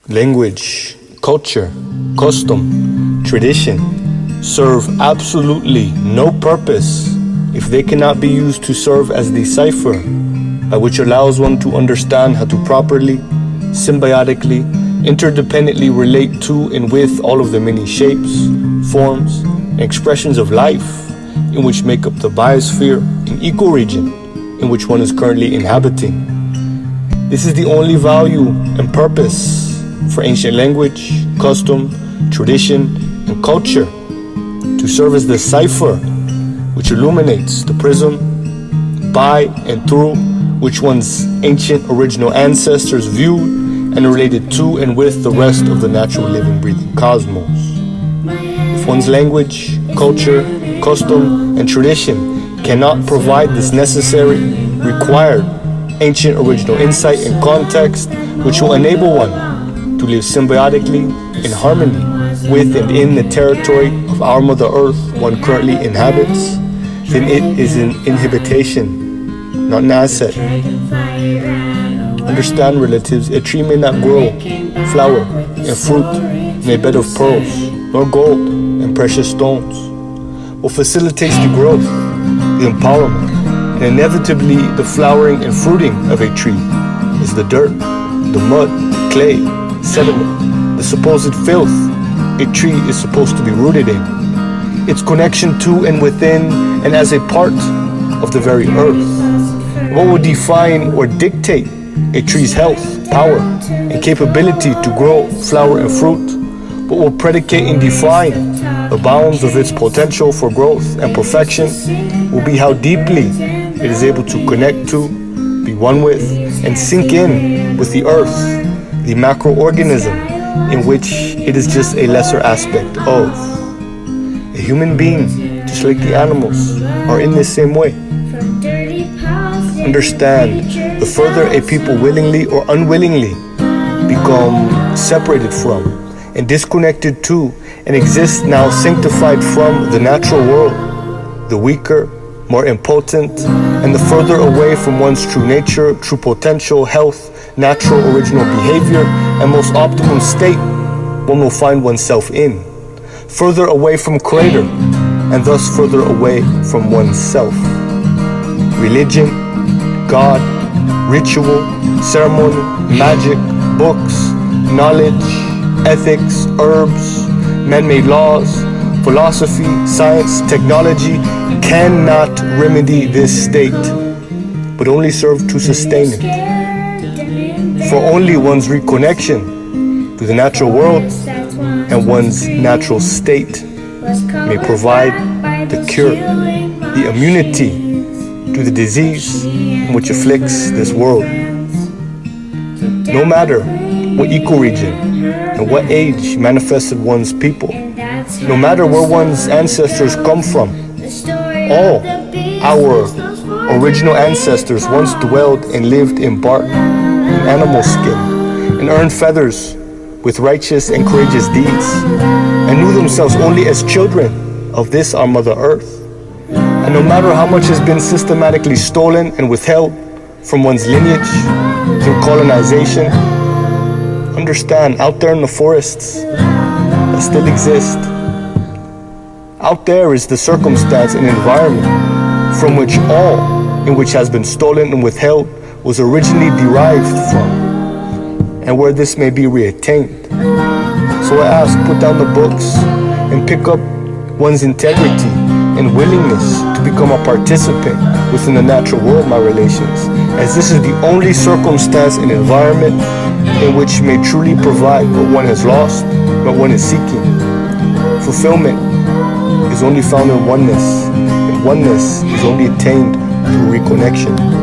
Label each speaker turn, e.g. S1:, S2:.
S1: Language, culture, custom, tradition serve absolutely no purpose if they cannot be used to serve as the cipher by which allows one to understand how to properly, symbiotically, interdependently relate to and with all of the many shapes, forms, and expressions of life in which make up the biosphere and ecoregion in which one is currently inhabiting. This is the only value and purpose for ancient language, custom, tradition, and culture to serve as the cipher which illuminates the prism by and through which one's ancient original ancestors viewed and related to and with the rest of the natural living breathing cosmos. If one's language, culture, custom, and tradition cannot provide this necessary, required, ancient original insight and context which will enable one to live symbiotically in harmony with and in the territory of our Mother Earth one currently inhabits, then it is an inhibition, not an asset. Understand, relatives, a tree may not grow flower and fruit in a bed of pearls, nor gold and precious stones. What facilitates the growth, the empowerment, and inevitably the flowering and fruiting of a tree is the dirt, the mud, the clay, sediment, the supposed filth a tree is supposed to be rooted in, its connection to and within and as a part of the very earth. What would define or dictate a tree's health, power, and capability to grow, flower, and fruit? What will predicate and define the bounds of its potential for growth and perfection will be how deeply it is able to connect to, be one with, and sink in with the earth, the macroorganism in which it is just a lesser aspect of. A human being, just like the animals, are in the same way. Understand, the further a people willingly or unwillingly become separated from and disconnected to and exist now sanctified from the natural world, the weaker, more impotent, and the further away from one's true nature, true potential, health, natural original behavior, and most optimum state one will find oneself in. Further away from Creator, and thus further away from oneself. Religion, God, ritual, ceremony, magic, books, knowledge, ethics, herbs, man-made laws, philosophy, science, technology cannot remedy this state, but only serve to sustain it. For only one's reconnection to the natural world and one's natural state may provide the cure, the immunity to the disease which afflicts this world. No matter what ecoregion and what age manifested one's people, no matter where one's ancestors come from, all our original ancestors once dwelled and lived in bark and animal skin and earned feathers with righteous and courageous deeds and knew themselves only as children of this our Mother Earth. And no matter how much has been systematically stolen and withheld from one's lineage through colonization, understand, out there in the forests that still exist, out there is the circumstance and environment from which all in which has been stolen and withheld was originally derived from, and where this may be reattained. So I ask, put down the books and pick up one's integrity and willingness to become a participant within the natural world, my relations, as this is the only circumstance and environment in which may truly provide what one has lost, what one is seeking. Fulfillment is only found in oneness, and oneness is only attained through reconnection.